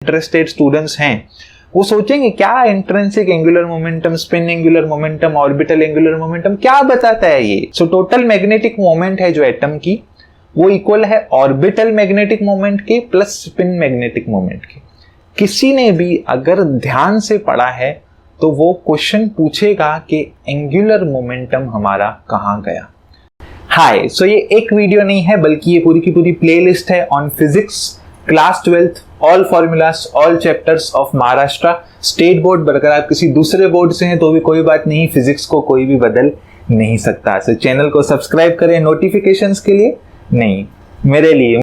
Interested students हैं वो सोचेंगे क्या intrinsic angular momentum, spin angular momentum, orbital angular momentum क्या बताता है ये। सो टोटल मैग्नेटिक मोमेंट है जो एटम की वो इक्वल है ऑर्बिटल मैग्नेटिक मोमेंट के प्लस स्पिन मैग्नेटिक मोमेंट के। किसी ने भी अगर ध्यान से पढ़ा है तो वो क्वेश्चन पूछेगा कि एंगुलर मोमेंटम हमारा कहां गया। हाय, सो ये एक वीडियो नहीं है बल्कि ये पूरी की पूरी प्लेलिस्ट है on physics class 12th all formulas all chapters of Maharashtra state board. अगर आप किसी दूसरे बोर्ड से हैं तो भी कोई बात नहीं, फिजिक्स को कोई भी बदल नहीं सकता। सो चैनल को सब्सक्राइब करें नोटिफिकेशंस के लिए, नहीं मेरे लिए।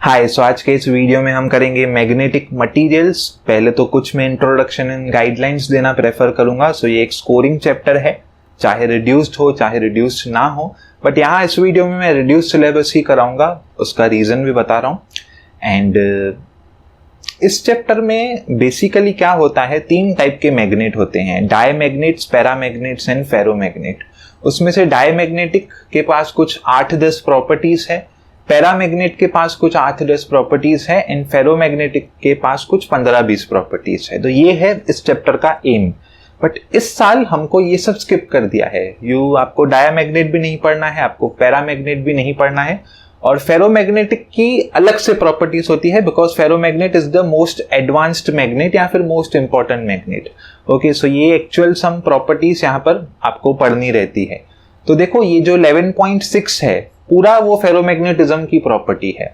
हाय, सो आज के इस वीडियो में हम करेंगे मैग्नेटिक मटेरियल्स। पहले तो कुछ मैं इंट्रोडक्शन एंड गाइडलाइंस देना प्रेफर करूंगा। सो ये एक स्कोरिंग चैप्टर है, चाहे रिड्यूस्ड हो चाहे रिड्यूस्ड ना हो, बट यहाँ इस वीडियो में मैं रिड्यूस्ड सिलेबस ही कराऊंगा, उसका रीजन भी बता रहा हूँ। एंड इस चैप्टर में बेसिकली क्या होता है, 3 टाइप के मैग्नेट होते हैं, डायमैग्नेट्स, पैरामैग्नेट्स एंड फेरोमैग्नेट। उसमें से डायमैग्नेटिक के पास कुछ 8-10 प्रॉपर्टीज है, पैरामैग्नेट के पास कुछ 8-10 प्रॉपर्टीज है एंड फेरोमैग्नेटिक के पास कुछ 15-20 प्रॉपर्टीज है। तो ये है इस चैप्टर का एम। बट इस साल हमको ये सब स्किप कर दिया है। आपको डायमैग्नेट भी नहीं पढ़ना है, आपको पैरामैग्नेट भी नहीं पढ़ना है, और फेरोमैग्नेटिक की अलग से प्रॉपर्टीज होती है because ferromagnet is the most advanced magnet या फिर मोस्ट इंपॉर्टेंट मैग्नेट। ओके, सो ये एक्चुअल सम प्रॉपर्टीज यहाँ पर आपको पढ़नी रहती है। तो देखो ये जो 11.6 है पूरा वो फेरोमैग्नेटिज्म की प्रॉपर्टी है,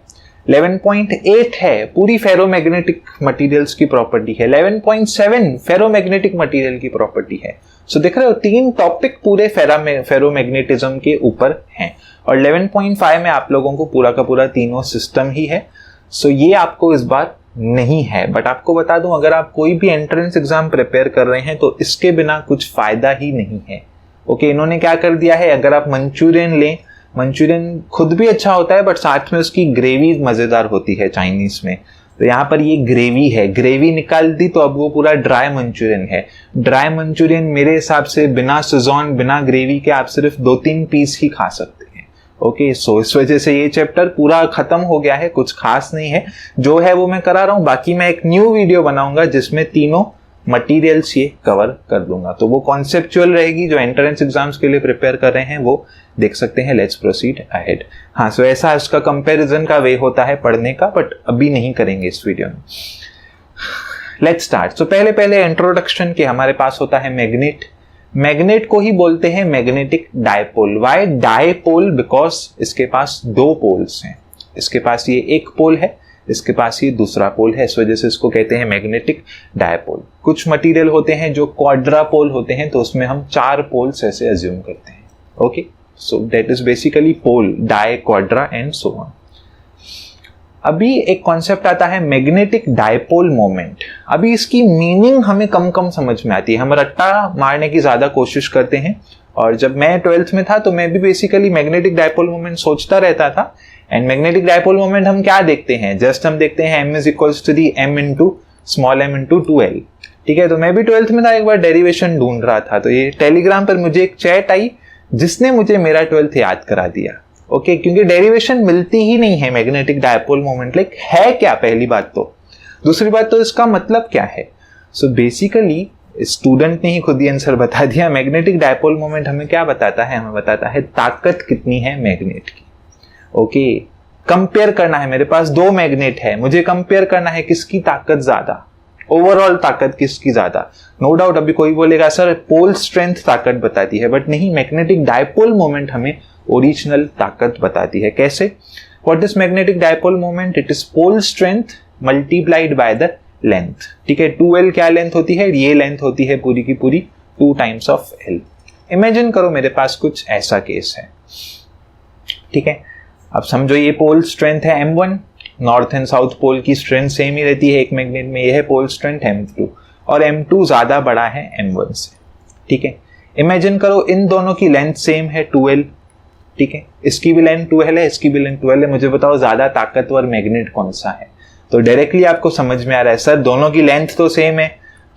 11.8 है पूरी फेरोमैग्नेटिक मटेरियल्स की प्रॉपर्टी है, 11.7 फेरोमैग्नेटिक मटेरियल की प्रॉपर्टी है। सो देख रहे हो 3 टॉपिक पूरे फेरोमैग्नेटिज्म के ऊपर हैं, और 11.5 में आप लोगों को पूरा का पूरा तीनों सिस्टम ही है। सो ये आपको इस बार नहीं है, बट आपको बता दूं अगर आप कोई भी एंट्रेंस एग्जाम प्रिपेयर कर रहे हैं तो इसके बिना कुछ फायदा ही नहीं है। ओके, इन्होंने क्या कर दिया है, अगर आप मंचूरियन लें, मंचूरियन खुद भी अच्छा होता है बट साथ में उसकी ग्रेवी मजेदार होती है चाइनीज में, तो यहाँ पर ये ग्रेवी है, ग्रेवी निकाल दी तो अब वो पूरा ड्राई मंचूरियन है। ड्राई मंचूरियन मेरे हिसाब से बिना सिजोन बिना ग्रेवी के आप सिर्फ 2-3 पीस ही खा सकते हैं। ओके, सो इस वजह से ये चैप्टर पूरा खत्म हो गया है, कुछ खास नहीं है, जो है वो मैं करा रहा हूँ। बाकी मैं एक न्यू वीडियो बनाऊंगा जिसमें तीनों मटेरियल्स ये कवर कर दूंगा, तो वो कॉन्सेप्चुअल रहेगी। जो एंट्रेंस एग्जाम्स के लिए प्रिपेयर कर रहे हैं वो देख सकते हैं। Let's proceed ahead. हाँ, सो ऐसा इसका कंपैरिजन का वे होता है पढ़ने का, बट अभी नहीं करेंगे इस वीडियो में। Let's start. सो पहले इंट्रोडक्शन के हमारे पास होता है मैग्नेट। मैग्नेट को ही बोलते हैं magnetic dipole. Why dipole? Because इसके पास 2 पोल्स हैं, इसके पास ये एक पोल है, इसके पास ये दूसरा पोल है, इस वजह से इसको कहते हैं मैग्नेटिक डायपोल। कुछ मटेरियल होते हैं जो क्वाड्रापोल होते हैं, तो उसमें हम 4 पोल्स ऐसे अज्यूम करते हैं। Okay, so that is basically pole, di, quadra and so on. अभी एक कॉन्सेप्ट आता है मैग्नेटिक डायपोल मोमेंट। अभी इसकी मीनिंग हमें कम समझ में आती है, हम रट्टा मारने की ज्यादा कोशिश करते हैं। और जब मैं 12th में था तो मैं भी बेसिकली मैग्नेटिक डायपोल मोमेंट सोचता रहता था। एंड मैग्नेटिक डायपोल मोमेंट हम क्या देखते हैं, जस्ट हम देखते हैं m is equals to the m into small m into 2l। ठीक है, तो मैं भी 12th में था, एक बार डेरिवेशन ढूंढ रहा था, तो ये टेलीग्राम पर मुझे एक चैट आई जिसने मुझे मेरा 12th याद करा दिया। ओके, क्योंकि डेरिवेशन मिलती ही नहीं है मैग्नेटिक डायपोल मोमेंट। लाइक है क्या, पहली बात तो। दूसरी बात तो इसका मतलब क्या है। सो बेसिकली स्टूडेंट ने ही खुद ही आंसर बता दिया। मैग्नेटिक डायपोल मोमेंट हमें क्या बताता है, हमें बताता है ताकत कितनी है मैग्नेट की। ओके, कंपेयर करना है, मेरे पास 2 मैग्नेट है, मुझे कंपेयर करना है किसकी ताकत ज्यादा, ओवरऑल ताकत किसकी ज्यादा। नो डाउट अभी कोई बोलेगा सर पोल स्ट्रेंथ ताकत बताती है, बट नहीं, मैग्नेटिक डायपोल मोमेंट हमें ओरिजिनल ताकत बताती है। कैसे? What is magnetic dipole moment? It is pole strength multiplied by the length. ठीक है, 2l क्या लेंथ होती है, ये लेंथ होती है पूरी की पूरी 2 टाइम्स ऑफ l। इमेजिन करो मेरे पास कुछ ऐसा केस है। ठीक है, अब समझो ये पोल स्ट्रेंथ है m1, north and south pole की स्ट्रेंथ सेम ही रहती है एक मैग्नेट में, ये है पोल स्ट्रेंथ m2, और m2 ज्यादा बड़ा है m1 से। ठीक है, इमेजिन करो इन दोनों की लेंथ सेम है 2l। ठीक है, इसकी भी लेंथ 2l है, इसकी भी लेंथ 2l है, मुझे बताओ ज्यादा ताकतवर मैग्नेट कौन सा है। तो डायरेक्टली आपको समझ में आ रहा है सर दोनों की लेंथ तो सेम है,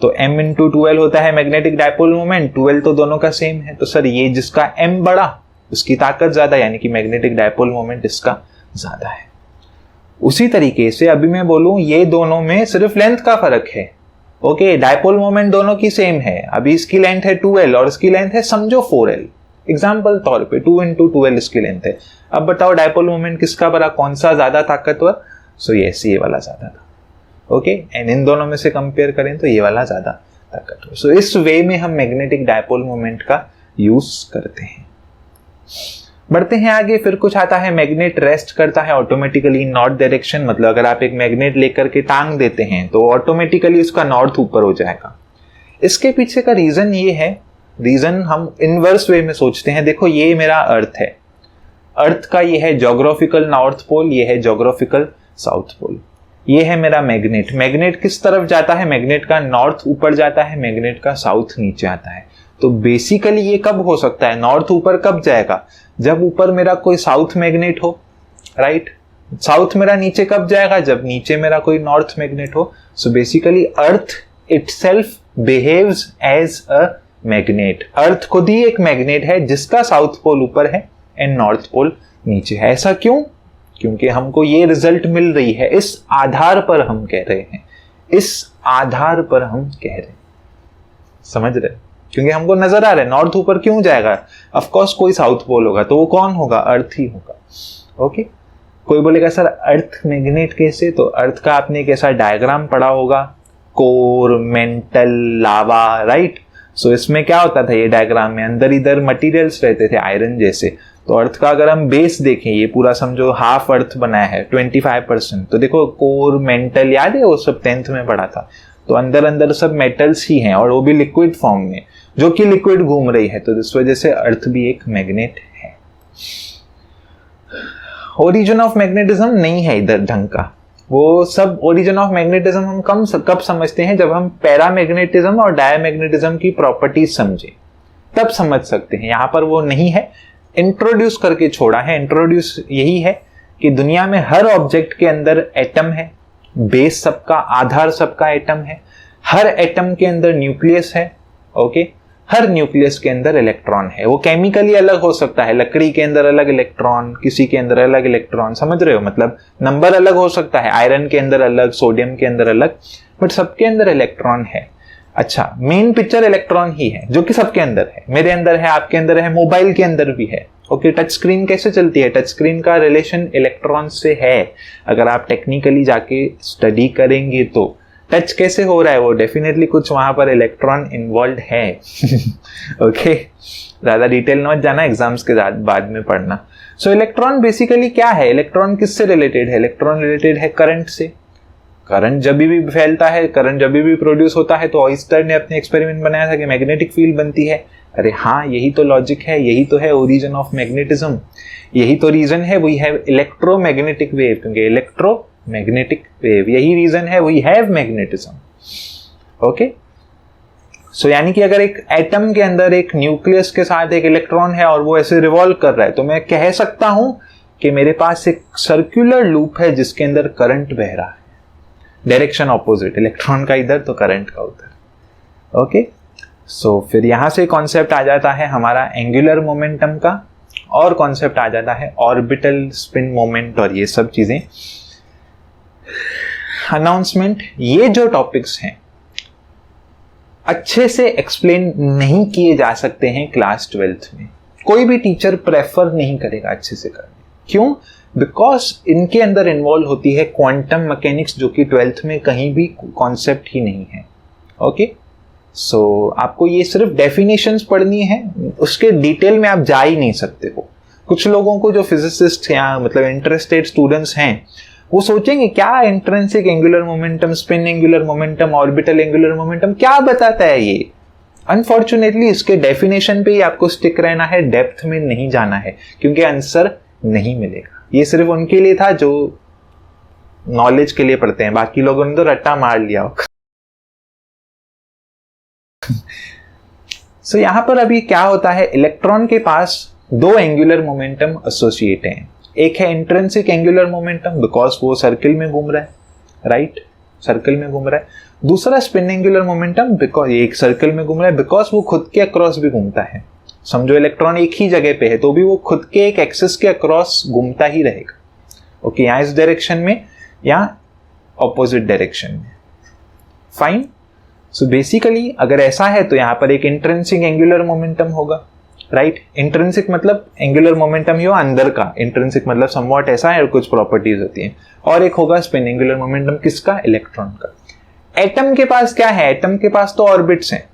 तो m इंटू 12 होता है मैग्नेटिक डायपोल मोमेंट, 12 तो दोनों का सेम है, तो सर ये जिसका m बड़ा उसकी ताकत ज्यादा, यानी कि मैग्नेटिक डायपोल मोमेंट इसका ज्यादा है। उसी तरीके से अभी मैं बोलूं ये दोनों में सिर्फ लेंथ का फर्क है, ओके, डायपोल मोमेंट दोनों की सेम है। अभी इसकी लेंथ है 2l और इसकी लेंथ है समझो 4l, एग्जाम्पल तौर पे 2 इंटू 2l इसकी लेंथ है। अब बताओ डायपोल मोमेंट किसका बड़ा, कौन सा ज्यादा ताकतवर? सो ये वाला ज्यादा था, ओके, एंड इन दोनों में से कंपेयर करें तो ये वाला ज्यादा ताकतवर। सो इस वे में हम मैग्नेटिक डायपोल मोमेंट का यूज करते हैं। बढ़ते हैं आगे, फिर कुछ आता है मैग्नेट रेस्ट करता है ऑटोमेटिकली नॉर्थ डायरेक्शन, मतलब अगर आप एक मैग्नेट लेकर के टांग देते हैं तो ऑटोमेटिकली उसका नॉर्थ ऊपर हो जाएगा। इसके पीछे का रीजन ये है, रीजन हम इनवर्स वे में सोचते हैं। देखो ये मेरा अर्थ है, अर्थ का ये है ज्योग्राफिकल नॉर्थ पोल, ये है ज्योग्राफिकल साउथ पोल, ये है मेरा मैग्नेट। मैग्नेट किस तरफ जाता है? मैग्नेट का नॉर्थ ऊपर जाता है, मैग्नेट का साउथ नीचे आता है। तो बेसिकली ये कब हो सकता है, नॉर्थ ऊपर कब जाएगा? जब ऊपर मेरा कोई साउथ मैग्नेट हो, राइट। साउथ मेरा नीचे कब जाएगा? जब नीचे मेरा कोई नॉर्थ मैग्नेट हो। So basically earth itself behaves as a magnet. Earth खुद ही एक मैग्नेट है जिसका साउथ पोल ऊपर है एंड नॉर्थ पोल नीचे है। ऐसा क्यों? क्योंकि हमको ये रिजल्ट मिल रही है, इस आधार पर हम कह रहे हैं, इस आधार पर हम कह रहे हैं, समझ रहे? क्योंकि हमको नजर आ रहा है नॉर्थ ऊपर क्यों जाएगा, ऑफ कोर्स कोई साउथ पोल होगा, तो वो कौन होगा? अर्थ ही होगा, ओके। कोई बोलेगा सर अर्थ मैग्नेट कैसे? तो अर्थ का आपने एक ऐसा डायग्राम पढ़ा होगा, कोर, मेंटल, लावा, राइट। सो इसमें क्या होता था, ये डायग्राम में अंदर इधर मटेरियल्स रहते थे आयरन जैसे। तो अर्थ का अगर हम बेस देखें, ये पूरा समझो हाफ अर्थ बनाया है 25%, तो देखो कोर, मेंटल, याद है वो सब 10th में पढ़ा था। तो अंदर अंदर सब मेटल्स ही हैं और वो भी लिक्विड फॉर्म में, जो कि लिक्विड घूम रही है। तो इस वजह से अर्थ भी एक मैग्नेट है। ओरिजिन ऑफ मैग्नेटिज्म नहीं है इधर ढंग का, वो सब ओरिजिन ऑफ मैग्नेटिज्म हम कब समझते हैं, जब हम पैरामैग्नेटिज्म और डायमैग्नेटिज्म की प्रॉपर्टीज समझे, तब समझ सकते हैं। यहां पर वो नहीं है, इंट्रोड्यूस करके छोड़ा है। इंट्रोड्यूस यही है कि दुनिया में हर ऑब्जेक्ट के अंदर एटम है, बेस सबका, आधार सबका एटम है, हर एटम के अंदर न्यूक्लियस है, ओके। हर न्यूक्लियस के अंदर इलेक्ट्रॉन है। वो केमिकली अलग हो सकता है, लकड़ी के अंदर अलग इलेक्ट्रॉन, किसी के अंदर अलग इलेक्ट्रॉन, समझ रहे हो, मतलब नंबर अलग हो सकता है, आयरन के अंदर अलग, सोडियम के अंदर अलग, बट सबके अंदर इलेक्ट्रॉन है। अच्छा, मेन पिक्चर इलेक्ट्रॉन ही है जो कि सबके अंदर है, मेरे अंदर है, आपके अंदर है, मोबाइल के अंदर भी है, ओके। टच स्क्रीन कैसे चलती है? टच स्क्रीन का रिलेशन इलेक्ट्रॉन से है। अगर आप टेक्निकली जाके स्टडी करेंगे तो टच कैसे हो रहा है, वो डेफिनेटली कुछ वहां पर इलेक्ट्रॉन इन्वॉल्व है, ओके। ज्यादा डिटेल मत जाना, एग्जाम्स के बाद में पढ़ना। सो इलेक्ट्रॉन बेसिकली क्या है? इलेक्ट्रॉन किससे रिलेटेड है? इलेक्ट्रॉन रिलेटेड है करंट से। करंट जब भी फैलता है, करंट जब भी प्रोड्यूस होता है, तो ऑयस्टर ने अपने एक्सपेरिमेंट बनाया था कि मैग्नेटिक फील्ड बनती है। अरे हाँ, यही तो लॉजिक है, यही तो है ओरिजिन ऑफ मैग्नेटिज्म, यही तो रीजन है वी हैव इलेक्ट्रोमैग्नेटिक वेव, क्योंकि इलेक्ट्रोमैग्नेटिक वेव, यही रीजन है वी हैव मैग्नेटिज्म, ओके। सो यानी कि अगर एक एटम के अंदर एक न्यूक्लियस के साथ एक इलेक्ट्रॉन है और वो ऐसे रिवॉल्व कर रहा है, तो मैं कह सकता हूं कि मेरे पास एक सर्कुलर लूप है जिसके अंदर करंट बह रहा है, डायरेक्शन ऑपोजिट, इलेक्ट्रॉन का इधर तो करंट का उधर, ओके। सो फिर यहां से कॉन्सेप्ट आ जाता है हमारा एंगुलर मोमेंटम का, और कॉन्सेप्ट आ जाता है ऑर्बिटल स्पिन मोमेंट और ये सब चीजें। अनाउंसमेंट, ये जो टॉपिक्स हैं अच्छे से एक्सप्लेन नहीं किए जा सकते हैं क्लास 12th में, कोई भी टीचर प्रेफर नहीं करेगा अच्छे से करने। क्यों? बिकॉज इनके अंदर इन्वॉल्व होती है क्वांटम मैकेनिक्स, जो कि 12th में कहीं भी कॉन्सेप्ट ही नहीं है, ओके। सो आपको ये सिर्फ डेफिनेशंस पढ़नी है, उसके डिटेल में आप जा ही नहीं सकते हो। कुछ लोगों को जो फिजिसिस्ट या मतलब इंटरेस्टेड स्टूडेंट्स हैं, वो सोचेंगे क्या intrinsic angular momentum, spin angular momentum, orbital angular momentum क्या बताता है ये। अनफॉर्चुनेटली इसके डेफिनेशन पे ही आपको स्टिक रहना है, डेप्थ में नहीं जाना है, क्योंकि आंसर नहीं मिलेगा। ये सिर्फ उनके लिए था जो नॉलेज के लिए पढ़ते हैं, बाकी लोगों ने तो रट्टा मार लिया होगा। सो यहां पर अभी क्या होता है, इलेक्ट्रॉन के पास दो एंगुलर मोमेंटम एसोसिएट हैं। एक है इंट्रिंसिक एंगुलर मोमेंटम, बिकॉज वो सर्किल में घूम रहा है, राइट। सर्कल में घूम रहा है, दूसरा स्पिन एंगुलर मोमेंटम बिकॉज एक सर्कल में घूम रहा है बिकॉज वो खुद के अक्रॉस भी घूमता है। समझो इलेक्ट्रॉन एक ही जगह पे है तो भी वो खुद के एक एक्सिस के अक्रॉस घूमता ही रहेगा। ओके, यहाँ इस डायरेक्शन में या ऑपोजिट डायरेक्शन में। फाइन। सो बेसिकली अगर ऐसा है तो यहाँ पर एक इंट्रिंसिक एंगुलर मोमेंटम होगा, राइट। इंट्रिंसिक मतलब एंगुलर मोमेंटम ही हो अंदर का, इंट्रिंसिक मतलब समवॉट ऐसा है और कुछ प्रॉपर्टीज होती हैं। और एक होगा स्पिन एंगुलर मोमेंटम, किसका? इलेक्ट्रॉन का। एटम के पास क्या है? एटम के पास तो ऑर्बिट्स हैं।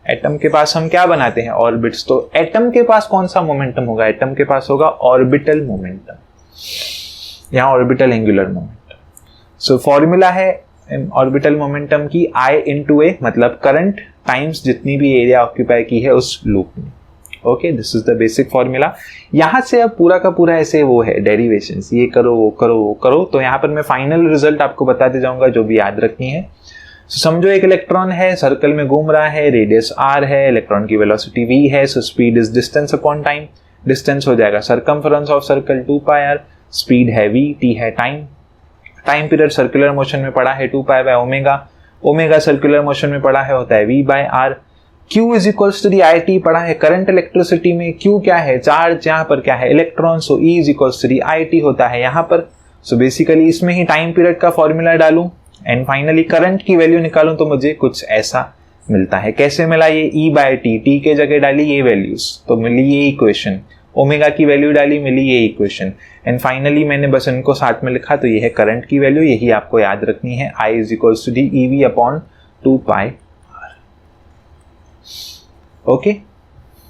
एटम के पास हम क्या बनाते हैं? ऑर्बिट्स। तो एटम के पास कौन सा मोमेंटम होगा? एटम के पास होगा ऑर्बिटल मोमेंटम, यहाँ orbital angular momentum. So formula है ऑर्बिटल मोमेंटम की I इंटू ए, मतलब करंट टाइम्स जितनी भी एरिया ऑक्यूपाई की है उस लूप में। Okay, this is the basic formula. यहां से अब पूरा का पूरा ऐसे वो है डेरिवेशंस, ये करो वो करो वो करो। तो यहाँ पर मैं फाइनल रिजल्ट आपको बताते जाऊंगा जो भी याद रखनी है। समझो एक इलेक्ट्रॉन है, सर्कल में घूम रहा है, रेडियस r है, इलेक्ट्रॉन की वेलोसिटी v है, so speed is distance upon time. Distance हो जाएगा circumference of circle 2πr, speed है v, t है time. Time period circular motion में पड़ा है 2π/ω, ओमेगा सर्कुलर मोशन में पड़ा है होता है v/r। Q is equals to the IT पड़ा है करंट इलेक्ट्रिसिटी में। Q क्या है? चार्ज, यहाँ पर क्या है? Electron. So E is equals to the IT होता है यहाँ पर। सो बेसिकली इसमें ही टाइम पीरियड का फॉर्मूला डालूं एंड फाइनली करंट की वैल्यू निकालूं तो मुझे कुछ ऐसा मिलता है। कैसे मिला? ये E/T, T के जगह डाली ये वैल्यूज तो मिली ये इक्वेशन, ओमेगा की वैल्यू डाली मिली ये इक्वेशन एंड फाइनली मैंने बस इनको साथ में लिखा तो ये है करंट की वैल्यू। यही आपको याद रखनी है, I is equals to the EV/2πr। Okay,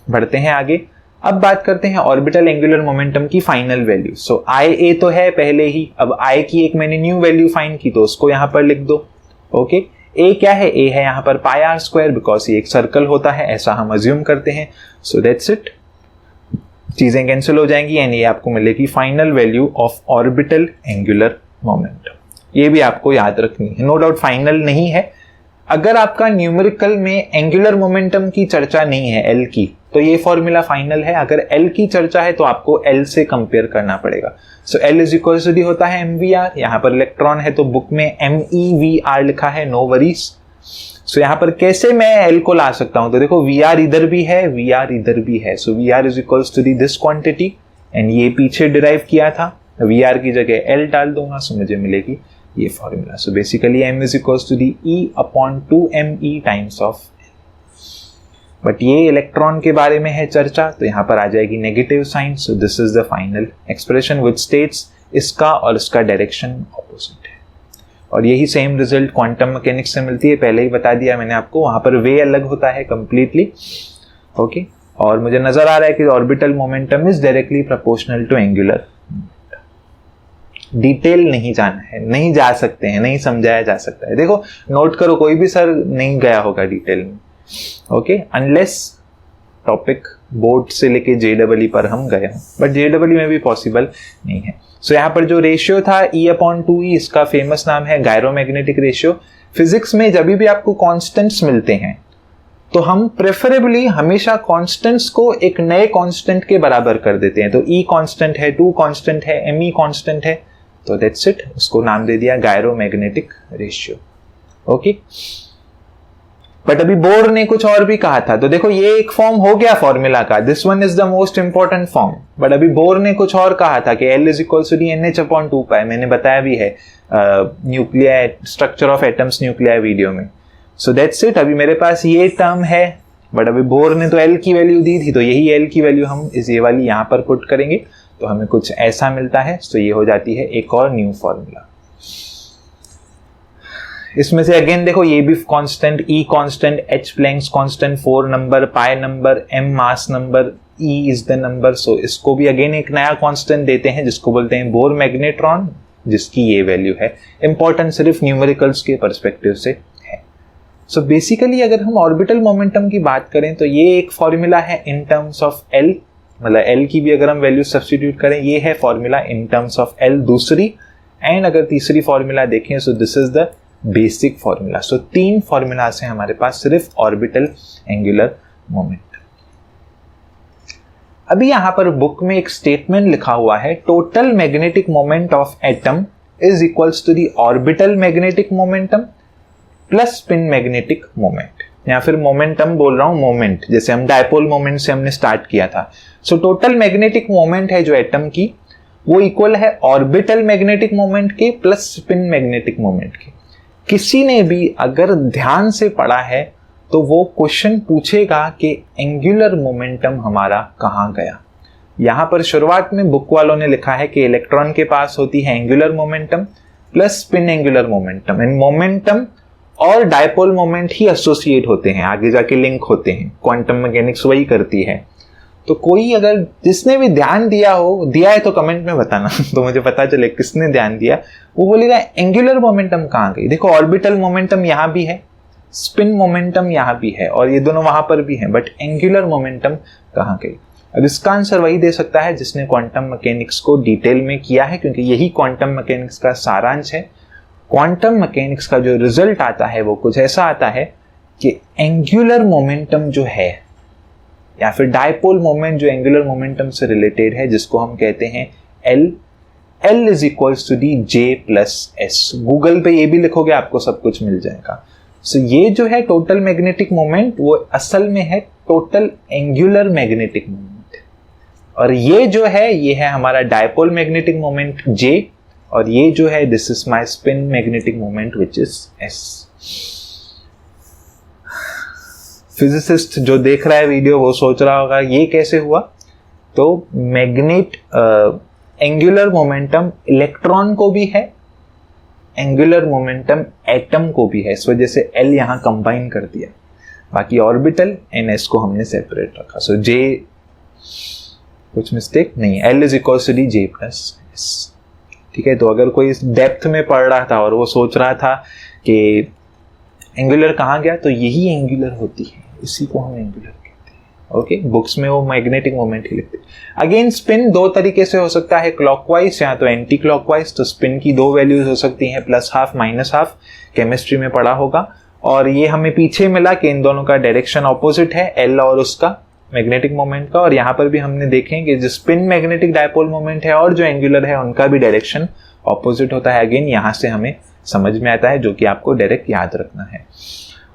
बढ़ते हैं आगे। अब बात करते हैं ऑर्बिटल एंगुलर मोमेंटम की फाइनल वैल्यू। सो IA तो है पहले ही, अब I की एक मैंने न्यू वैल्यू फाइंड की तो उसको यहां पर लिख दो। ओके, A क्या है? A है यहां पर πr² बिकॉज ये एक सर्कल होता है ऐसा हम अज्यूम करते हैं। सो दैट्स इट, चीजें कैंसिल हो जाएंगी एंड ये आपको मिलेगी final value of orbital angular momentum. ये भी आपको याद रखनी है, नो डाउट फाइनल नहीं है। अगर आपका न्यूमेरिकल में एंगुलर मोमेंटम की चर्चा नहीं है L की तो ये फॉर्मूला फाइनल है। अगर L की चर्चा है तो आपको L से कंपेयर करना पड़ेगा। So L is equal to the होता है mvr, यहाँ पर इलेक्ट्रॉन है तो बुक में MEVR लिखा है, नो वरीज। सो यहाँ पर कैसे मैं L को ला सकता हूं? तो देखो VR इधर भी है, VR इधर भी है। So VR is equal to the this quantity and ये पीछे डिराइव किया था, VR की जगह L डाल दूंगा सो मुझे मिलेगी ये formula. So basically m is equals to the E/2me times of L। But ये इलेक्ट्रॉन के बारे में है चर्चा तो यहाँ पर आ जाएगी negative sign. So this is the final expression which states इसका और इसका डायरेक्शन ऑपोजिट है। और यही सेम रिजल्ट क्वांटम मैकेनिक्स से मिलती है, पहले ही बता दिया मैंने आपको, वहां पर वे अलग होता है कंप्लीटली। ओके, और मुझे नजर आ रहा है कि orbital momentum is directly proportional to angular. Detail नहीं जाना है, नहीं जा सकते हैं, नहीं समझाया जा सकता है। देखो नोट करो, कोई भी सर नहीं गया होगा डिटेल में। ओके, अनलेस टॉपिक बोर्ड से लेके JEE पर हम गए हों, बट JEE में भी पॉसिबल नहीं है। सो यहाँ पर जो रेशियो था E/2e, इसका फेमस नाम है गायरोमैग्नेटिक रेशियो। फिजिक्स में जब भी आपको कांस्टेंट्स मिलते हैं तो हम प्रेफरेबली हमेशा कांस्टेंट्स को एक नए कांस्टेंट के बराबर कर देते हैं। तो E कांस्टेंट है, 2 कांस्टेंट है, Me कांस्टेंट है, तो दैट्स इट, उसको नाम दे दिया गायरोमैग्नेटिक रेशियो। ओके, बट अभी बोर ने कुछ और भी कहा था। तो देखो ये एक फॉर्म हो गया फॉर्मूला का, this one is the most important form. But अभी बोर ने कुछ और कहा था कि L is equal to the NH/2π। मैंने बताया भी है nuclei structure of atoms nuclei video में। सो दैट्स इट, अभी मेरे पास ये टर्म है बट अभी बोर ने तो L की वैल्यू दी थी तो यही L की वैल्यू हम इस ये वाली यहां पर पुट करेंगे तो हमें कुछ ऐसा मिलता है। तो ये हो जाती है एक और न्यू फॉर्मूला। इसमें से अगेन देखो ये भी constant, E constant, H Planck's constant, 4 number, pi number, M mass number, E is the number. So इसको भी अगेन एक नया कांस्टेंट देते हैं जिसको बोलते हैं बोर मैग्नेट्रॉन, जिसकी ये वैल्यू है। इंपॉर्टेंट सिर्फ न्यूमेरिकल्स के पर्सपेक्टिव से है। सो बेसिकली अगर हम ऑर्बिटल मोमेंटम की बात करें तो ये एक फॉर्मूला है इन टर्म्स ऑफ L, मतलब L की भी अगर हम वैल्यू सब्स्टिट्यूट करें ये है formula in terms of L दूसरी। एंड अगर तीसरी फॉर्मूला देखें सो this is the basic formula. So 3 formulas हैं हमारे पास सिर्फ ऑर्बिटल एंगुलर मोमेंटम। अभी यहां पर बुक में एक स्टेटमेंट लिखा हुआ है, total magnetic moment of atom is equals to the orbital magnetic momentum plus spin magnetic moment, या फिर मोमेंटम बोल रहा हूं, मोमेंट, जैसे हम डायपोल मोमेंट से हमने स्टार्ट किया था। सो टोटल मैग्नेटिक मोमेंट है जो एटम की, वो इक्वल है ऑर्बिटल मैग्नेटिक मोमेंट के प्लस स्पिन मैग्नेटिक मोमेंट के। किसी ने भी अगर ध्यान से पढ़ा है तो वो क्वेश्चन पूछेगा कि एंगुलर मोमेंटम हमारा कहां गया। यहां पर शुरुआत में बुक वालों ने लिखा है कि इलेक्ट्रॉन के पास होती है angular momentum plus spin angular momentum, and momentum और डायपोल मोमेंट ही एसोसिएट होते हैं, आगे जाके लिंक होते हैं, क्वांटम मैकेनिक्स वही करती है। तो कोई अगर जिसने भी ध्यान दिया हो, दिया है तो कमेंट में बताना तो मुझे पता चले किसने ध्यान दिया, वो बोलेगा एंगुलर मोमेंटम कहां गई। देखो ऑर्बिटल मोमेंटम यहां भी है, स्पिन मोमेंटम यहां भी है, और ये दोनों वहां पर भी हैं, बट एंगुलर मोमेंटम कहां गई। अब इसका आंसर वही दे सकता है जिसने क्वांटम मैकेनिक्स को डिटेल में किया है, क्योंकि यही क्वांटम मैकेनिक्स का सारांश है। क्वांटम मैकेनिक्स का जो रिजल्ट आता है वो कुछ ऐसा आता है कि एंगुलर मोमेंटम जो है, या फिर डायपोल मोमेंट जो एंगुलर मोमेंटम से रिलेटेड है, जिसको हम कहते हैं L is equals to the J plus S। Google पे ये भी लिखोगे आपको सब कुछ मिल जाएगा। सो ये जो है टोटल मैग्नेटिक मोमेंट, वो असल में है टोटल एंगुलर मैग्नेटिक मोमेंट, और ये जो है ये है हमारा डायपोल मैग्नेटिक मोमेंट J, और ये जो है this is my spin magnetic moment which is S। Physicist जो देख रहा है वीडियो वो सोच रहा होगा ये कैसे हुआ। तो मैग्नेट एंगुलर मोमेंटम इलेक्ट्रॉन को भी है, एंगुलर मोमेंटम एटम को भी है, इस वजह से L यहां कंबाइन कर दिया, बाकी ऑर्बिटल एंड S को हमने सेपरेट रखा। सो J, कुछ मिस्टेक नहीं, L is equal to the J plus S। ठीक है, तो अगर कोई इस डेप्थ में पढ़ रहा था और वो सोच रहा था कि एंगुलर कहां गया, तो यही एंगुलर होती है, इसी को हम एंगुलर कहते हैं। ओके, बुक्स में वो मैग्नेटिक मोमेंट ही लिखते हैं। अगेन स्पिन दो तरीके से हो सकता है, क्लॉकवाइज या तो एंटी क्लॉकवाइज। तो स्पिन की दो वैल्यूज हो सकती हैं, plus half minus half, chemistry में पढ़ा होगा। और ये हमें पीछे मिला कि इन दोनों का डायरेक्शन ऑपोजिट है, एल और उसका मैग्नेटिक मोमेंट का। और यहाँ पर भी हमने देखें कि जो स्पिन मैग्नेटिक डायपोल मोमेंट है और जो एंगुलर है उनका भी डायरेक्शन ऑपोजिट होता है। अगेन यहाँ से हमें समझ में आता है, जो कि आपको डायरेक्ट याद रखना है।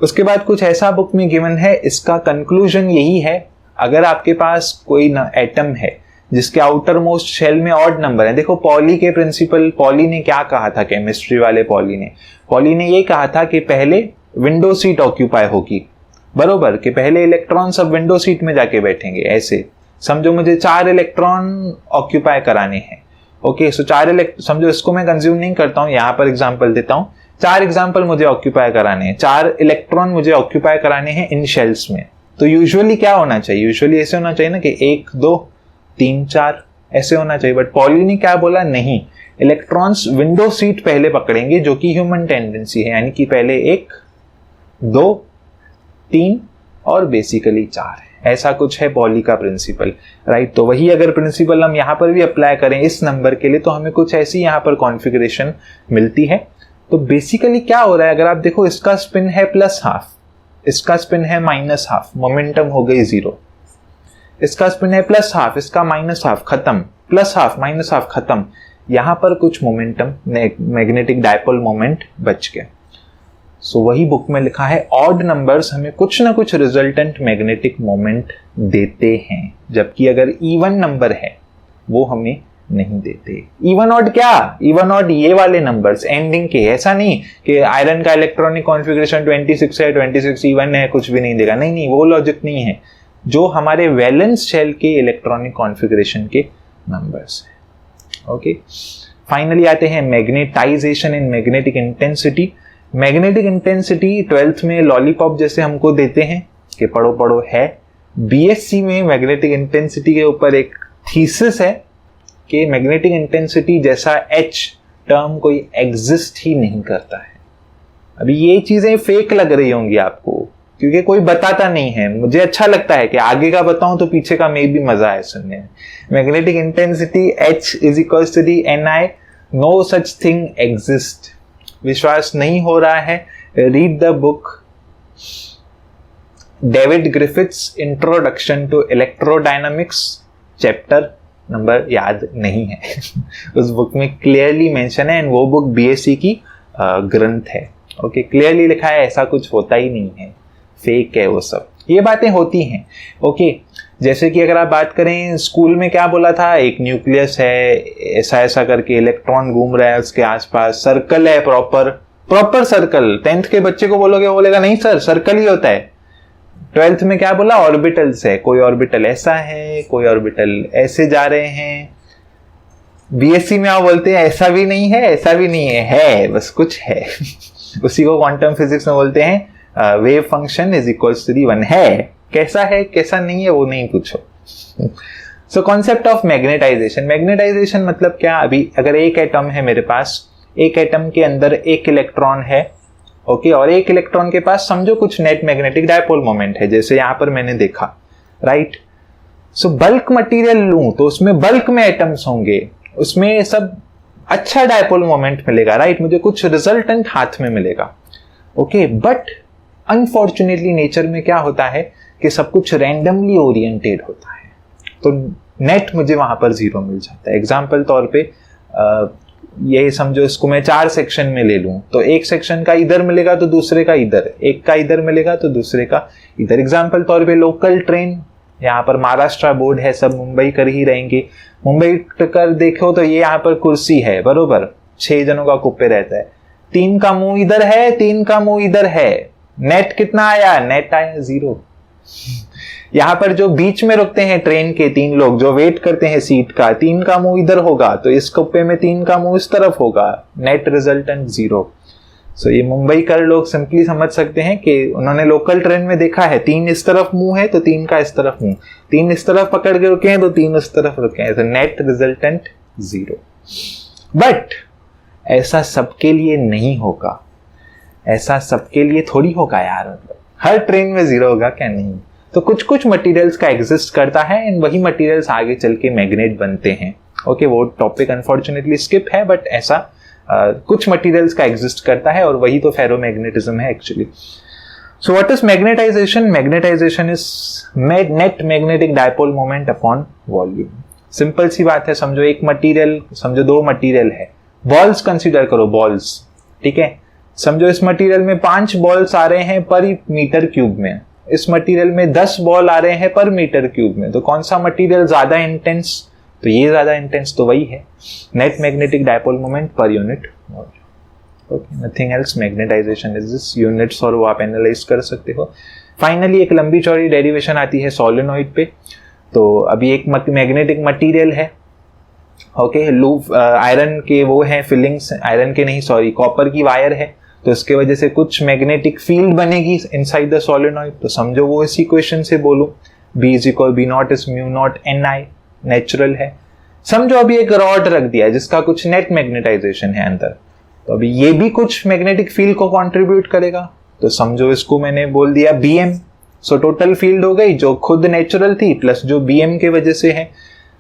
उसके बाद कुछ ऐसा बुक में गिवन है, इसका कंक्लूजन यही है, अगर आपके पास कोई एटम है जिसके आउटर मोस्ट शेल में ऑड नंबर है। देखो पॉली के प्रिंसिपल, पॉली ने क्या कहा था, केमिस्ट्री वाले पॉली ने ये कहा था कि पहले विंडो सीट ऑक्यूपाई होगी, बरोबर, कि पहले इलेक्ट्रॉन सब विंडो सीट में जाके बैठेंगे। ऐसे समझो मुझे 4 इलेक्ट्रॉन ऑक्यूपाई कराने हैं। ओके, सो 4 समझो, इसको मैं कंज्यूम नहीं करता हूं, यहां पर एग्जांपल देता हूं। 4 एग्जांपल मुझे ऑक्यूपाई कराने हैं, 4 इलेक्ट्रॉन मुझे ऑक्यूपाई कराने हैं इन शेल्स में। तो यूजुअली क्या होना चाहिए, यूजुअली ऐसे होना चाहिए ना कि 1 2 3 4 ऐसे होना चाहिए। बट पॉली ने क्या बोला, नहीं, इलेक्ट्रॉन्स विंडो सीट पहले पकड़ेंगे, जो कि ह्यूमन टेंडेंसी है, यानी कि पहले 1 2 3 और बेसिकली 4 है। ऐसा कुछ है पॉली का प्रिंसिपल, राइट। तो वही अगर प्रिंसिपल हम यहाँ पर भी अप्लाई करें इस नंबर के लिए, तो हमें कुछ ऐसी यहाँ पर कॉन्फ़िगरेशन मिलती है। तो बेसिकली क्या हो रहा है, अगर आप देखो इसका स्पिन है प्लस हाफ, इसका स्पिन है माइनस हाफ, मोमेंटम हो गई 0। इसका स्पिन है प्लस हाफ, इसका माइनस हाफ, खत्म, प्लस हाफ माइनस हाफ, खत्म। यहां पर कुछ मोमेंटम, मैग्नेटिक डायपोल मोमेंट बच गया। सो वही बुक में लिखा है, ऑड नंबर्स हमें कुछ ना कुछ रिजल्टेंट मैग्नेटिक मोमेंट देते हैं, जबकि अगर इवन नंबर है वो हमें नहीं देते। इवन ऑड क्या, इवन ऑड ये वाले नंबर्स एंडिंग के, ऐसा नहीं कि आयरन का इलेक्ट्रॉनिक कॉन्फ़िगरेशन 26 है, 26 इवन है, कुछ भी नहीं देगा, नहीं, वो लॉजिक नहीं है। जो हमारे वैलेंस शेल के इलेक्ट्रॉनिक कॉन्फ़िगरेशन के नंबर्स है। ओके, फाइनली आते हैं magnetisation in magnetic intensity. Magnetic intensity 12th में लॉलीपॉप जैसे हमको देते हैं कि पढ़ो पढ़ो है। बीएससी में मैग्नेटिक इंटेंसिटी के ऊपर एक थीसिस है कि मैग्नेटिक इंटेंसिटी जैसा H टर्म कोई एग्जिस्ट ही नहीं करता है। अभी ये चीजें फेक लग रही होंगी आपको, क्योंकि कोई बताता नहीं है। मुझे अच्छा लगता है कि आगे का बताऊं तो पीछे का मे भी मजा है सुनने में। Magnetic intensity H is equal to the Ni, no such thing exist. विश्वास नहीं हो रहा है, read the book David Griffiths introduction to electrodynamics, chapter number याद नहीं है। उस बुक में क्लियरली मेंशन है, एंड वो बुक बीएससी की ग्रंथ है। ओके, क्लियरली लिखा है, ऐसा कुछ होता ही नहीं है, फेक है वो सब, ये बातें होती हैं। ओके, जैसे कि अगर आप बात करें स्कूल में क्या बोला था, एक न्यूक्लियस है, ऐसा ऐसा करके इलेक्ट्रॉन घूम रहा है उसके आसपास, सर्कल है, प्रॉपर सर्कल। 10th के बच्चे को बोलोगे, बोलेगा नहीं सर सर्कल ही होता है। 12th में क्या बोला, ऑर्बिटल्स है, कोई ऑर्बिटल ऐसा है, कोई ऑर्बिटल ऐसे जा रहे हैं। बीएससी में आप बोलते हैं ऐसा भी नहीं है, ऐसा भी नहीं है बस कुछ है। उसी को क्वांटम फिजिक्स में बोलते हैं wave function is equals to the 1 है। कैसा है कैसा नहीं है वो नहीं पूछो। So concept of magnetisation, magnetisation मतलब क्या, अभी अगर एक एटम है मेरे पास, एक एटम के अंदर एक इलेक्ट्रॉन है, ओके, और एक इलेक्ट्रॉन के पास समझो कुछ नेट मैग्नेटिक डायपोल मोमेंट है, जैसे यहां पर मैंने देखा, राइट। सो बल्क मटेरियल लूं तो उसमें बल्क में एटम्स होंगे, उसमें सब अच्छा डायपोल मोमेंट मिलेगा, राइट, मुझे कुछ रिजल्टेंट हाथ में मिलेगा। ओके, बट अनफॉर्चुनेटली नेचर में क्या होता है कि सब कुछ रैंडमली ओरिएंटेड होता है, तो नेट मुझे वहां पर 0 मिल जाता है। एग्जाम्पल तौर पे ये समझो, इसको मैं 4 सेक्शन में ले लूं, तो एक सेक्शन का इधर मिलेगा तो दूसरे का इधर, एक का इधर मिलेगा तो दूसरे का इधर। एग्जाम्पल तौर पे लोकल ट्रेन, यहाँ पर महाराष्ट्र बोर्ड है, सब मुंबई कर ही रहेंगे। मुंबई कर देखो तो ये यहाँ पर कुर्सी है, बरोबर 6 जनों का कुप्पे रहता है, 3 का मुंह इधर है, 3 का मुंह इधर है, नेट कितना आया, नेट आया 0। यहाँ पर जो बीच में रुकते हैं ट्रेन के 3 लोग जो वेट करते हैं सीट का, 3 का मुंह इधर होगा तो इस कुप्पे में 3 का मुंह इस तरफ होगा, नेट रिजल्टेंट 0। सो ये मुंबई कर लोग सिंपली समझ सकते हैं कि उन्होंने लोकल ट्रेन में देखा है 3 इस तरफ मुंह है तो 3 का इस तरफ मुंह, 3 इस तरफ पकड़ के रुके हैं तो 3 उस तरफ रुके हैं, तो नेट रिजल्टेंट 0। बट ऐसा सबके लिए नहीं होगा, ऐसा सबके लिए थोड़ी होगा यार, मतलब हर ट्रेन में 0 होगा क्या, नहीं। तो कुछ कुछ मटेरियल्स का एग्जिस्ट करता है, एंड वही मटेरियल्स आगे चल के मैग्नेट बनते हैं। ओके, वो टॉपिक अनफॉर्चुनेटली स्किप है, बट ऐसा कुछ मटेरियल्स का एग्जिस्ट करता है, और वही तो फेरोमैग्नेटिज्म है actually. So what is magnetisation? Magnetisation is net magnetic dipole moment upon volume. Simple सी बात है, समझो एक मटेरियल, समझो 2 मटेरियल है, बॉल्स कंसीडर करो, बॉल्स, ठीक है। समझो इस मटेरियल में 5 बॉल्स आ रहे हैं पर मीटर क्यूब में, इस मटेरियल में 10 बॉल आ रहे हैं पर मीटर क्यूब में, तो कौन सा मटेरियल ज्यादा इंटेंस, तो ये ज्यादा इंटेंस, तो वही है net magnetic dipole moment per unit volume. Okay, nothing else, magnetization is this, units और वो आप एनालाइज कर सकते हो। फाइनली एक लंबी चौड़ी डेरिवेशन आती है सोलेनोइड पे। तो अभी एक मैग्नेटिक मटेरियल है, ओके, लूप आयरन के वो है फिलिंग्स, आयरन के नहीं सॉरी कॉपर की वायर है, तो इसके वजह से कुछ मैग्नेटिक फील्ड बनेगी इनसाइड द सोलेनोइड। तो समझो वो इस इक्वेशन से बोलूं, B is equal B0 is म्यू0 Ni, नेचुरल है। समझो अभी एक रॉड रख दिया है जिसका कुछ नेट मैग्नेटाइजेशन है अंदर, तो अभी ये भी कुछ मैग्नेटिक फील्ड को कंट्रीब्यूट करेगा, तो समझो इसको मैंने बोल दिया Bm। सो टोटल फील्ड हो गई जो खुद नेचुरल थी प्लस जो Bm के वजह से है।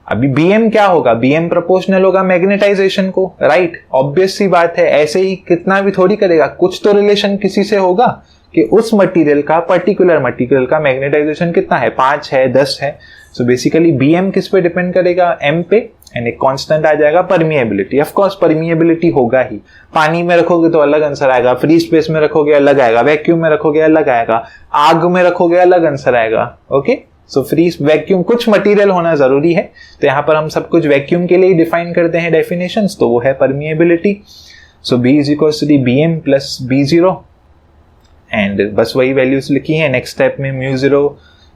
अभी Bm क्या होगा, Bm प्रोपोर्शनल होगा मैग्नेटाइजेशन को, राइट, ऑब्वियस सी बात है, ऐसे ही कितना भी थोड़ी करेगा, कुछ तो रिलेशन किसी से होगा कि उस मटेरियल का, पर्टिकुलर मटेरियल का मैग्नेटाइजेशन कितना है, 5 है, 10 है। सो बेसिकली Bm किस पे डिपेंड करेगा, M पे, एंड एक कांस्टेंट आ जाएगा परमिएबिलिटी। ऑफ कोर्स परमिएबिलिटी होगा ही, पानी में रखोगे तो अलग आंसर आएगा, फ्री स्पेस में रखोगे अलग आएगा, वैक्यूम में रखोगे अलग आएगा, आग में रखोगे अलग आंसर आएगा। ओके, सो फ्री वैक्यूम, कुछ मटेरियल होना जरूरी है, तो यहां पर हम सब कुछ वैक्यूम के लिए डिफाइन करते हैं डेफिनेशंस, तो वो है permeability. So B is equal to Bm प्लस B0, एंड बस वही वैल्यूज लिखी है। नेक्स्ट स्टेप में म्यू0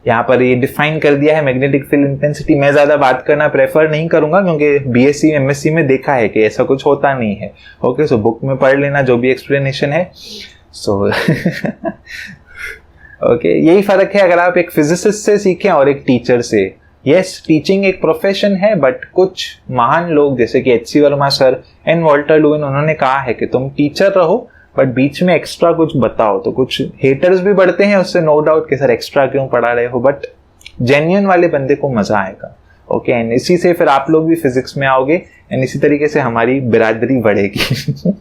यहाँ पर ये डिफाइन कर दिया है मैग्नेटिक फील्ड इंटेंसिटी। मैं ज्यादा बात करना प्रेफर नहीं करूंगा क्योंकि बीएससी एमएससी में देखा है कि ऐसा कुछ होता नहीं है। ओके, सो बुक में पढ़ लेना जो भी एक्सप्लेनेशन है। सो ओके, यही फर्क है अगर आप एक फिजिसिस्ट से सीखें और एक टीचर से। यस, टीचिंग एक प्रोफेशन है, बट कुछ महान लोग जैसे कि HC. Verma sir and Walter Lewin, उन्होंने कहा है कि तुम टीचर रहो बट बीच में एक्स्ट्रा कुछ बताओ। तो कुछ हेटर्स भी बढ़ते हैं उससे, नो डाउट कि सर एक्स्ट्रा क्यों पढ़ा रहे हो, बट जेन्युइन वाले बंदे को मजा आएगा। ओके, एंड इसी से फिर आप लोग भी फिजिक्स में आओगे एंड इसी तरीके से हमारी बिरादरी बढ़ेगी।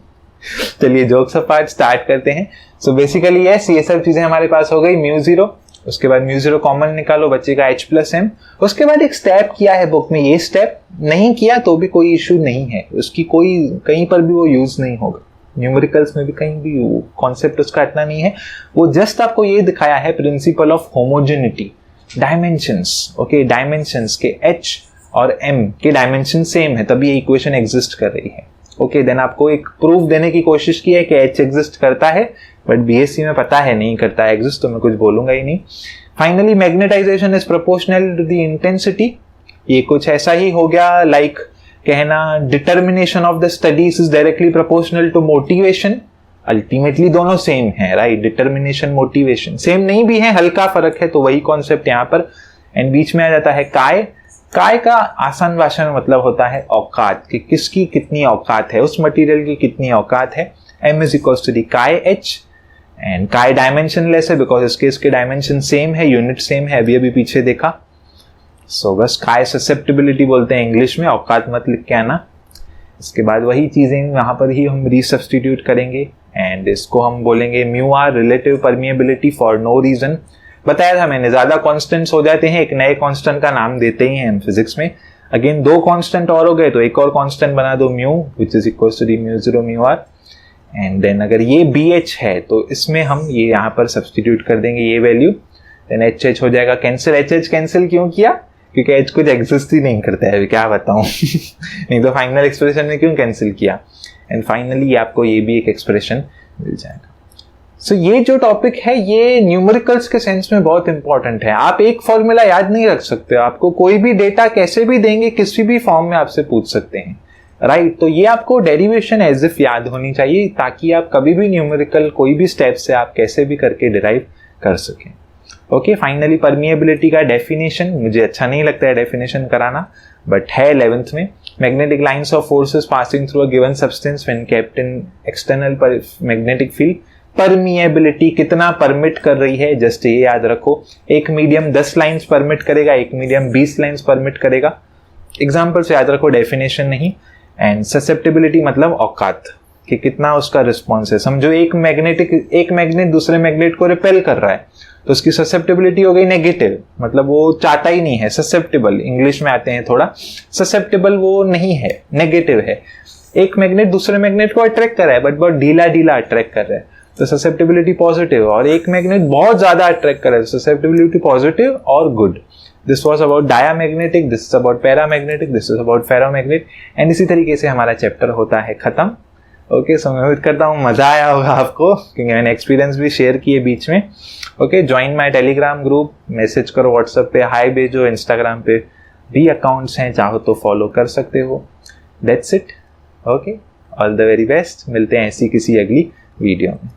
चलिए जोक्स अपार्ट स्टार्ट करते हैं। सो बेसिकली यस, ये सब चीजें हमारे पास हो गई म्यू0, उसके बाद म्यू0 कॉमन निकालो, बचेगा H+M। उसके बाद एक स्टेप किया है बुक में, ये स्टेप नहीं किया तो भी कोई इशू नहीं है, उसकी कोई कहीं पर भी वो यूज नहीं होगा, न्यूमेरिकल्स में भी कहीं भी कॉन्सेप्ट उसका इतना नहीं है। वो जस्ट आपको ये दिखाया है principle of homogeneity, dimensions. Okay, dimensions के H और M के डायमेंशन सेम है तभी ये इक्वेशन एग्जिस्ट कर रही है। ओके, देन आपको एक प्रूफ देने की कोशिश की है कि H एग्जिस्ट करता है, बट बीएससी में पता है नहीं करता है एग्जिस्ट, तो मैं कुछ बोलूंगा ही नहीं। Finally magnetisation is proportional to the intensity, ये कुछ ऐसा ही हो गया लाइक कहना determination of the studies is directly proportional to motivation. Ultimately दोनों सेम है, राइट, डिटर्मिनेशन मोटिवेशन सेम नहीं भी है, हल्का फर्क है, तो वही कॉन्सेप्ट यहाँ पर। एंड बीच में आ जाता है काय। काय का आसान भाषा में मतलब होता है औकात, कि किसकी कितनी औकात है, उस मटेरियल की कितनी औकात है। M is equals to the chi H, and chi dimensionless है बिकॉज इसके डायमेंशन सेम है, यूनिट सेम है, अभी पीछे देखा। सो बस काय ससेप्टिबिलिटी बोलते हैं इंग्लिश में, औकात मत लिख के आना। इसके बाद वही चीजें यहाँ पर ही हम रीसब्स्टिट्यूट करेंगे एंड इसको हम बोलेंगे mu r relative permeability for no reason. बताया था मैंने, ज्यादा कॉन्स्टेंट्स हो जाते हैं एक नए कॉन्स्टेंट का नाम देते ही हैं हम फिजिक्स में। अगेन दो कॉन्स्टेंट और हो गए तो एक और कॉन्स्टेंट बना दो mu, which is equal to the म्यू0 म्यू आर। एंड देन अगर ये BH है तो इसमें हम ये यहाँ पर सब्सटीट्यूट कर देंगे ये वैल्यू, देन HH हो जाएगा कैंसिल। HH कैंसिल क्यों किया? क्योंकि H कुछ एग्जिस्ट ही नहीं करता है, अभी क्या बताऊं नहीं तो फाइनल एक्सप्रेशन में क्यों कैंसिल किया। एंड फाइनली आपको ये भी एक एक्सप्रेशन मिल जाएगा। सो ये जो टॉपिक है ये न्यूमेरिकल्स के सेंस में बहुत इंपॉर्टेंट है। आप एक फॉर्मूला याद नहीं रख सकते, आपको कोई भी डेटा कैसे भी देंगे, किसी भी फॉर्म में आपसे पूछ सकते हैं, राइट। तो ये आपको डेरिवेशन एज इफ याद होनी चाहिए ताकि आप कभी भी न्यूमेरिकल कोई भी स्टेप से आप कैसे भी करके डिराइव कर सकें। ओके, फाइनली परमिएबिलिटी का डेफिनेशन, मुझे अच्छा नहीं लगता है डेफिनेशन कराना, बट है 11th में। Magnetic lines of forces passing through a given substance when kept in external magnetic field. Permeability कितना परमिट कर रही है, जस्ट ये याद रखो। एक मीडियम 10 लाइंस परमिट करेगा, एक मीडियम 20 लाइंस परमिट करेगा। एग्जाम्पल से याद रखो, डेफिनेशन नहीं। एंड ससेप्टिबिलिटी मतलब औकात, कि कितना उसका रिस्पॉन्स है। समझो एक मैग्नेट दूसरे मैग्नेट को रिपेल कर रहा है तो उसकी ससेप्टिबिलिटी हो गई नेगेटिव, मतलब वो चाहता ही नहीं है। ससेप्टिबल इंग्लिश में आते हैं थोड़ा, ससेप्टिबल वो नहीं है, नेगेटिव है। एक मैग्नेट दूसरे मैग्नेट को अट्रैक्ट कर रहा है बट बहुत ढीला अट्रैक्ट कर रहा है तो ससेप्टिबिलिटी पॉजिटिव, और एक मैग्नेट बहुत ज्यादा अट्रैक्ट कर रहा है तो ससेप्टिबिलिटी पॉजिटिव और good. This was about diamagnetic, this is about paramagnetic, this is about ferromagnet. And इसी तरीके से हमारा चैप्टर होता है खत्म। ओके, सो मैं उम्मीद करता हूँ मजा आया होगा आपको, क्योंकि मैंने एक्सपीरियंस भी शेयर किए बीच में। Okay, join my Telegram group, message करो व्हाट्सएप पे, हाई भेजो, इंस्टाग्राम पे भी अकाउंट्स हैं, चाहो तो फॉलो कर सकते हो। That's it. Okay, all the very best, मिलते हैं ऐसी किसी अगली वीडियो में।